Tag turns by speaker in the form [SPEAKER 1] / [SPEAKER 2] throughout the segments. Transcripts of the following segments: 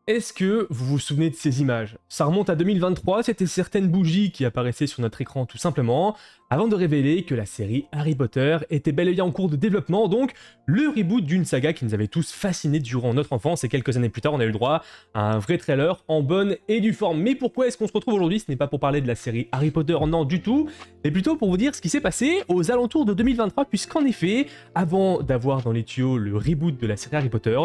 [SPEAKER 1] Est-ce que vous vous souvenez de ces images? Ça remonte à 2023, c'était certaines bougies qui apparaissaient sur notre écran tout simplement, avant de révéler que la série Harry Potter était bel et bien en cours de développement, donc le reboot d'une saga qui nous avait tous fascinés durant notre enfance, et quelques années plus tard on a eu le droit à un vrai trailer en bonne et due forme. Mais pourquoi est-ce qu'on se retrouve aujourd'hui? Ce n'est pas pour parler de la série Harry Potter, non du tout, mais plutôt pour vous dire ce qui s'est passé aux alentours de 2023, puisqu'en effet, avant d'avoir dans les tuyaux le reboot de la série Harry Potter,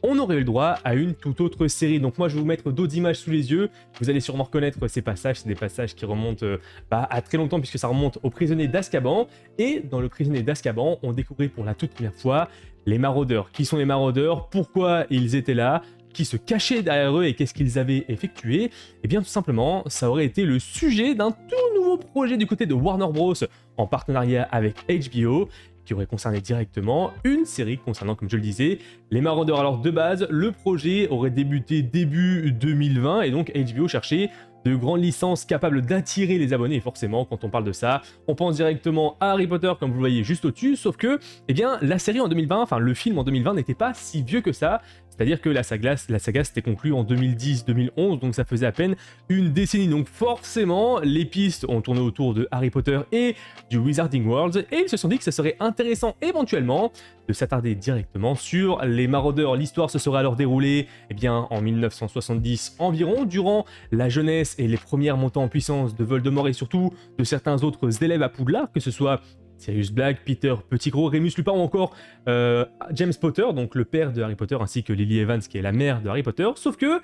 [SPEAKER 1] on aurait eu le droit à une toute autre série. Donc moi je vais vous mettre d'autres images sous les yeux, vous allez sûrement reconnaître ces passages, c'est des passages qui remontent à très longtemps puisque ça remonte au prisonnier d'Azkaban, et dans le prisonnier d'Azkaban, on découvrait pour la toute première fois les maraudeurs. Qui sont les maraudeurs? Pourquoi ils étaient là? Qui se cachaient derrière eux et qu'est-ce qu'ils avaient effectué? Et bien tout simplement, ça aurait été le sujet d'un tout nouveau projet du côté de Warner Bros. En partenariat avec HBO, qui aurait concerné directement une série concernant, comme je le disais, les Maraudeurs. Alors de base, le projet aurait débuté début 2020 et donc HBO cherchait de grandes licences capables d'attirer les abonnés. Et forcément, quand on parle de ça, on pense directement à Harry Potter, comme vous le voyez juste au-dessus, sauf que, eh bien, la série en 2020, enfin le film en 2020 n'était pas si vieux que ça. C'est-à-dire que la saga s'était conclue en 2010-2011, donc ça faisait à peine une décennie. Donc forcément, les pistes ont tourné autour de Harry Potter et du Wizarding World, et ils se sont dit que ça serait intéressant éventuellement de s'attarder directement sur les maraudeurs. L'histoire se serait alors déroulée en 1970 environ, durant la jeunesse et les premières montées en puissance de Voldemort et surtout de certains autres élèves à Poudlard, que ce soit Sirius Black, Peter Pettigrew, Remus Lupin ou encore James Potter, donc le père de Harry Potter, ainsi que Lily Evans qui est la mère de Harry Potter. Sauf que,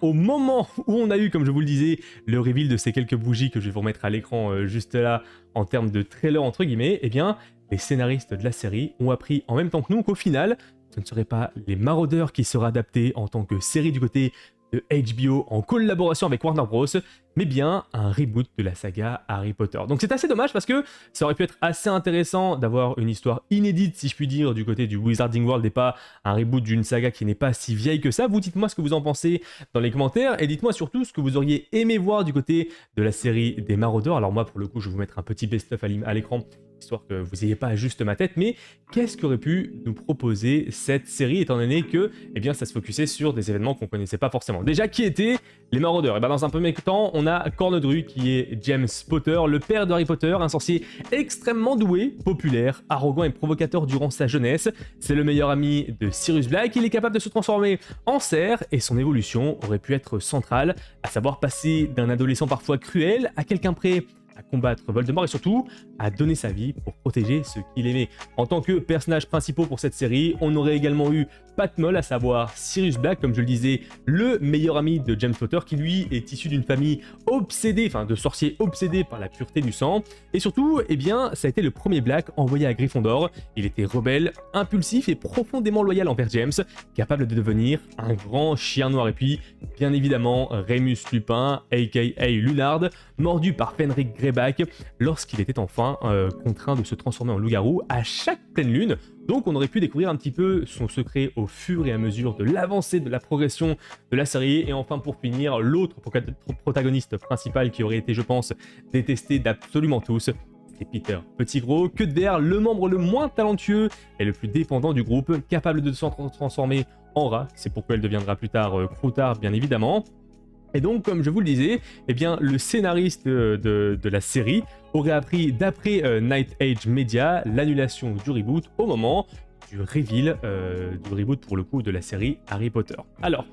[SPEAKER 1] au moment où on a eu, comme je vous le disais, le reveal de ces quelques bougies que je vais vous remettre à l'écran juste là, en termes de trailer entre guillemets, les scénaristes de la série ont appris en même temps que nous qu'au final, ce ne serait pas les Maraudeurs qui seraient adaptés en tant que série du côté de HBO en collaboration avec Warner Bros, mais bien un reboot de la saga Harry Potter. Donc c'est assez dommage parce que ça aurait pu être assez intéressant d'avoir une histoire inédite, si je puis dire, du côté du Wizarding World et pas un reboot d'une saga qui n'est pas si vieille que ça. Vous dites-moi ce que vous en pensez dans les commentaires et dites-moi surtout ce que vous auriez aimé voir du côté de la série des Maraudeurs. Alors moi, pour le coup, je vais vous mettre un petit best-of à l'écran, histoire que vous n'ayez pas juste ma tête, mais qu'est-ce qu'aurait pu nous proposer cette série, étant donné que ça se focusait sur des événements qu'on connaissait pas forcément. Déjà, qui étaient les Maraudeurs? Dans un premier temps, on a Cornedru, qui est James Potter, le père de Harry Potter, un sorcier extrêmement doué, populaire, arrogant et provocateur durant sa jeunesse. C'est le meilleur ami de Sirius Black, il est capable de se transformer en cerf, et son évolution aurait pu être centrale, à savoir passer d'un adolescent parfois cruel à quelqu'un prêt à combattre Voldemort et surtout à donner sa vie pour protéger ceux qu'il aimait. En tant que personnages principaux pour cette série, on aurait également eu Patmol, à savoir Sirius Black, comme je le disais, le meilleur ami de James Potter, qui lui est issu d'une famille obsédée, de sorciers obsédés par la pureté du sang. Et surtout, ça a été le premier Black envoyé à Gryffondor. Il était rebelle, impulsif et profondément loyal envers James, capable de devenir un grand chien noir. Et puis, bien évidemment, Remus Lupin, aka Lunard, mordu par Fenric Greyback lorsqu'il était enfin contraint de se transformer en loup-garou à chaque pleine lune. Donc on aurait pu découvrir un petit peu son secret au fur et à mesure de l'avancée de la progression de la série. Et enfin, pour finir, l'autre protagoniste principal qui aurait été, je pense, détesté d'absolument tous, c'est Peter Pettigrew, queue de verre, le membre le moins talentueux et le plus dépendant du groupe, capable de se transformer en rat. C'est pourquoi elle deviendra plus tard Croutard, bien évidemment. Et donc, comme je vous le disais, le scénariste de la série aurait appris d'après Night Age Media l'annulation du reboot au moment du reveal du reboot pour le coup de la série Harry Potter. Alors,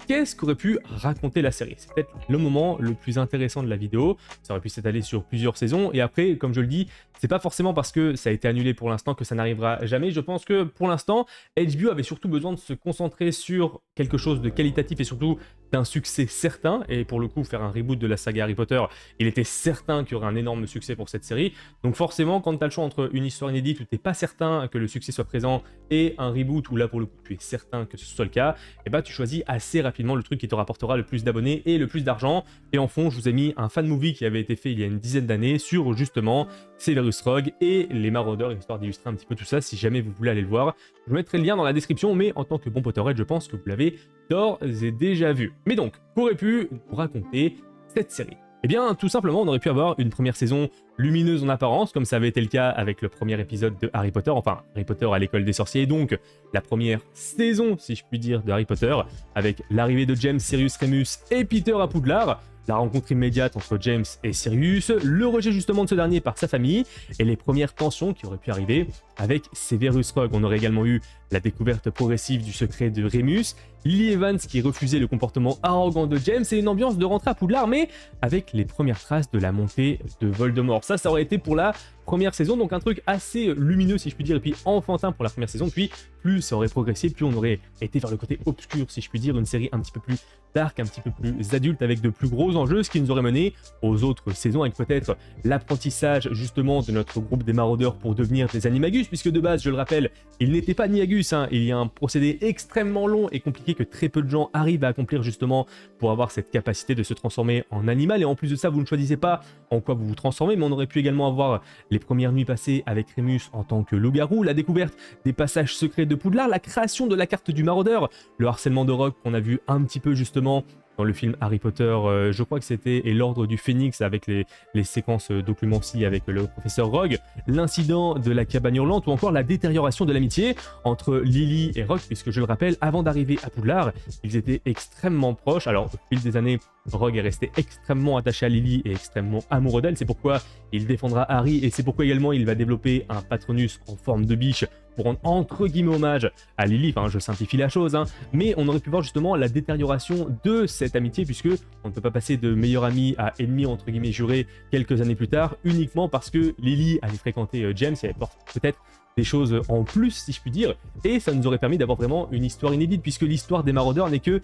[SPEAKER 1] qu'est-ce qu'aurait pu raconter la série? C'est peut-être le moment le plus intéressant de la vidéo. Ça aurait pu s'étaler sur plusieurs saisons. Et après, comme je le dis, c'est pas forcément parce que ça a été annulé pour l'instant que ça n'arrivera jamais. Je pense que pour l'instant, HBO avait surtout besoin de se concentrer sur quelque chose de qualitatif et surtout d'un succès certain. Et pour le coup, faire un reboot de la saga Harry Potter, il était certain qu'il y aurait un énorme succès pour cette série. Donc forcément, quand tu as le choix entre une histoire inédite où tu n'es pas certain que le succès soit présent et un reboot où là pour le coup tu es certain que ce soit le cas, tu choisis assez rapidement le truc qui te rapportera le plus d'abonnés et le plus d'argent. Et en fond, je vous ai mis un fan movie qui avait été fait il y a une dizaine d'années sur justement Severus Rogue et les Maraudeurs, histoire d'illustrer un petit peu tout ça si jamais vous voulez aller le voir. Je vous mettrai le lien dans la description, mais en tant que bon Potterhead, je pense que vous l'avez d'ores et déjà vu. Mais donc, qu'aurait pu nous raconter cette série? Eh bien, tout simplement, on aurait pu avoir une première saison lumineuse en apparence, comme ça avait été le cas avec le premier épisode de Harry Potter, enfin, Harry Potter à l'école des sorciers, donc la première saison, si je puis dire, de Harry Potter, avec l'arrivée de James, Sirius, Remus et Peter à Poudlard, la rencontre immédiate entre James et Sirius, le rejet justement de ce dernier par sa famille, et les premières tensions qui auraient pu arriver avec Severus Rogue. On aurait également eu la découverte progressive du secret de Remus, Lily Evans qui refusait le comportement arrogant de James et une ambiance de rentrée à Poudlard, mais avec les premières traces de la montée de Voldemort. Ça aurait été pour la première saison, donc un truc assez lumineux si je puis dire, et puis enfantin pour la première saison, puis plus ça aurait progressé, plus on aurait été vers le côté obscur si je puis dire, une série un petit peu plus dark, un petit peu plus adulte, avec de plus gros enjeux, ce qui nous aurait mené aux autres saisons, avec peut-être l'apprentissage justement de notre groupe des maraudeurs pour devenir des animagus, puisque de base, je le rappelle, il n'était pas Niagus, hein. Il y a un procédé extrêmement long et compliqué que très peu de gens arrivent à accomplir justement pour avoir cette capacité de se transformer en animal, et en plus de ça, vous ne choisissez pas en quoi vous vous transformez, mais on aurait pu également avoir les premières nuits passées avec Remus en tant que loup-garou, la découverte des passages secrets de Poudlard, la création de la carte du maraudeur, le harcèlement de Rogue qu'on a vu un petit peu justement dans le film Harry Potter, je crois que c'était et l'ordre du Phénix avec les séquences d'occlumency avec le professeur Rogue, l'incident de la cabane hurlante ou encore la détérioration de l'amitié entre Lily et Rogue, puisque je le rappelle, avant d'arriver à Poudlard, ils étaient extrêmement proches. Alors au fil des années, Rogue est resté extrêmement attaché à Lily et extrêmement amoureux d'elle, c'est pourquoi il défendra Harry et c'est pourquoi également il va développer un Patronus en forme de biche pour rendre entre guillemets hommage à Lily, enfin je simplifie la chose, hein, mais on aurait pu voir justement la détérioration de cette amitié puisque on ne peut pas passer de meilleur ami à ennemi entre guillemets juré quelques années plus tard uniquement parce que Lily allait fréquenter James et elle porte peut-être des choses en plus si je puis dire, et ça nous aurait permis d'avoir vraiment une histoire inédite puisque l'histoire des maraudeurs n'est que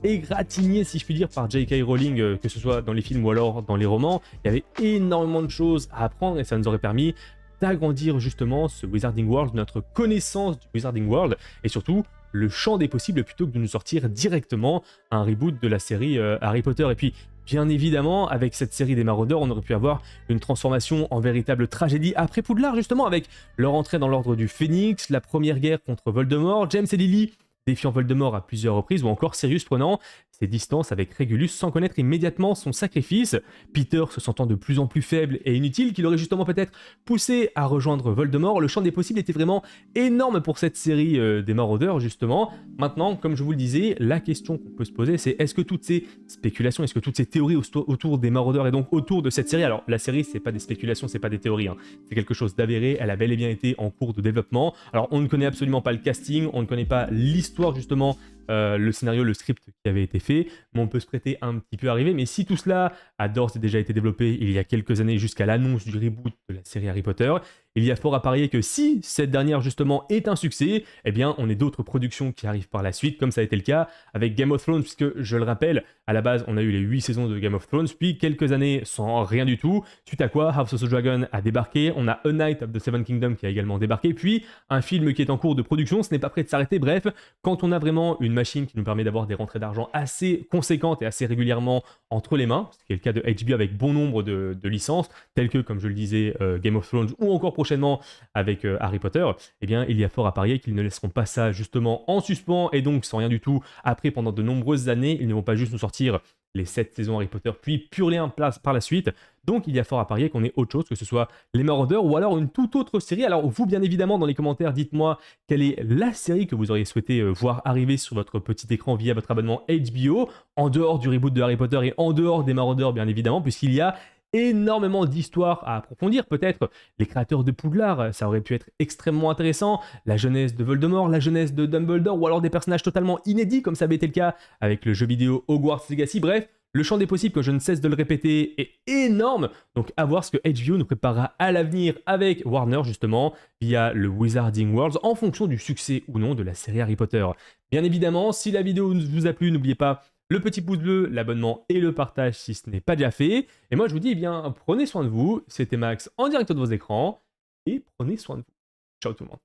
[SPEAKER 1] égratignée si je puis dire par J.K. Rowling, que ce soit dans les films ou alors dans les romans. Il y avait énormément de choses à apprendre et ça nous aurait permis d'agrandir justement ce Wizarding World, notre connaissance du Wizarding World et surtout le champ des possibles plutôt que de nous sortir directement un reboot de la série Harry Potter. Et puis bien évidemment avec cette série des maraudeurs on aurait pu avoir une transformation en véritable tragédie après Poudlard justement avec leur entrée dans l'ordre du Phénix, la première guerre contre Voldemort, James et Lily défiant Voldemort à plusieurs reprises, ou encore Sirius prenant ses distances avec Régulus sans connaître immédiatement son sacrifice, Peter se sentant de plus en plus faible et inutile, qu'il aurait justement peut-être poussé à rejoindre Voldemort. Le champ des possibles était vraiment énorme pour cette série des maraudeurs justement. Maintenant, comme je vous le disais, la question qu'on peut se poser c'est est-ce que toutes ces spéculations, est-ce que toutes ces théories autour des maraudeurs et donc autour de cette série, alors la série c'est pas des spéculations, c'est pas des théories, hein. C'est quelque chose d'avéré, elle a bel et bien été en cours de développement. Alors on ne connaît absolument pas le casting, on ne connaît pas l'histoire justement, le scénario, le script qui avait été fait, mais on peut se prêter un petit peu à rêver. Mais si tout cela a d'ores et déjà été développé il y a quelques années jusqu'à l'annonce du reboot de la série Harry Potter, il y a fort à parier que si cette dernière justement est un succès, eh bien on ait d'autres productions qui arrivent par la suite, comme ça a été le cas avec Game of Thrones, puisque je le rappelle, à la base on a eu les 8 saisons de Game of Thrones, puis quelques années sans rien du tout, suite à quoi House of the Dragon a débarqué, on a A Knight of the Seven Kingdoms qui a également débarqué, puis un film qui est en cours de production, ce n'est pas prêt de s'arrêter. Bref, quand on a vraiment une machine qui nous permet d'avoir des rentrées d'argent assez conséquentes et assez régulièrement entre les mains, ce qui est le cas de HBO avec bon nombre de licences, telles que, comme je le disais, Game of Thrones ou encore prochainement avec Harry Potter, eh bien il y a fort à parier qu'ils ne laisseront pas ça justement en suspens et donc sans rien du tout. Après, pendant de nombreuses années, ils ne vont pas juste nous sortir les 7 saisons Harry Potter, puis plus rien par la suite. Donc il y a fort à parier qu'on ait autre chose, que ce soit les Marauders ou alors une toute autre série. Alors vous, bien évidemment, dans les commentaires, dites-moi quelle est la série que vous auriez souhaité voir arriver sur votre petit écran via votre abonnement HBO, en dehors du reboot de Harry Potter et en dehors des Marauders, bien évidemment, puisqu'il y a énormément d'histoires à approfondir. Peut-être les créateurs de Poudlard, ça aurait pu être extrêmement intéressant, la jeunesse de Voldemort, la jeunesse de Dumbledore, ou alors des personnages totalement inédits comme ça avait été le cas avec le jeu vidéo Hogwarts Legacy. Bref, le champ des possibles, que je ne cesse de le répéter, est énorme. Donc à voir ce que HBO nous préparera à l'avenir avec Warner justement via le Wizarding Worlds en fonction du succès ou non de la série Harry Potter. Bien évidemment, si la vidéo vous a plu, n'oubliez pas le petit pouce bleu, l'abonnement et le partage si ce n'est pas déjà fait. Et moi je vous dis, eh bien, prenez soin de vous. C'était Max en direct de vos écrans et prenez soin de vous. Ciao tout le monde.